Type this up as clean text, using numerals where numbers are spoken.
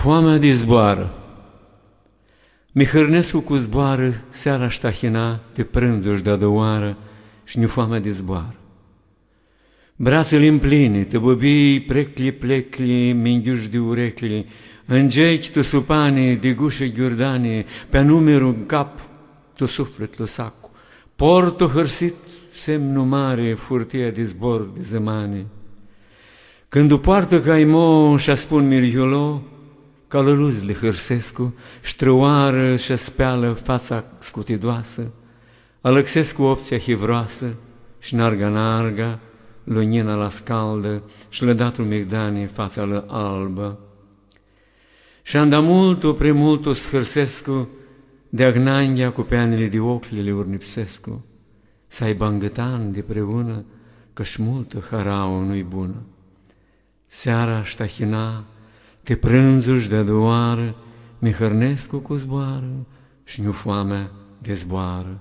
foamea de zboară. Mihărnescu cu zboară, seara ștahina, de prânzul-și de-a doua și foamea de zboară. Brațele împline, tăbăbii precli, minghiuși de urecle, îngechi tu supane, de gușă ghiurdane, pe numerul în cap, tu suflet lăsacu, portul hărsit, semnul mare, furtia de zbor de zămane. Când o poartă caimo și-a spun mirhiolo, ca lăluzle hârsescu, ștrăoară și-a speală fața scutidoasă, Alăxescu opția hivroasă și narga, lunina la scaldă și lădatul migdane fața lă albă. Și anda multu, premultu schârsescu, de agnanghia cu peanele de ochlile urnipsescu, să aibă îngătan de preună, că-și multă harau nu-i bună. Seara ștahina, te prânzuși de doară, Mihărnescu cu zboară și nu foamea de zboară.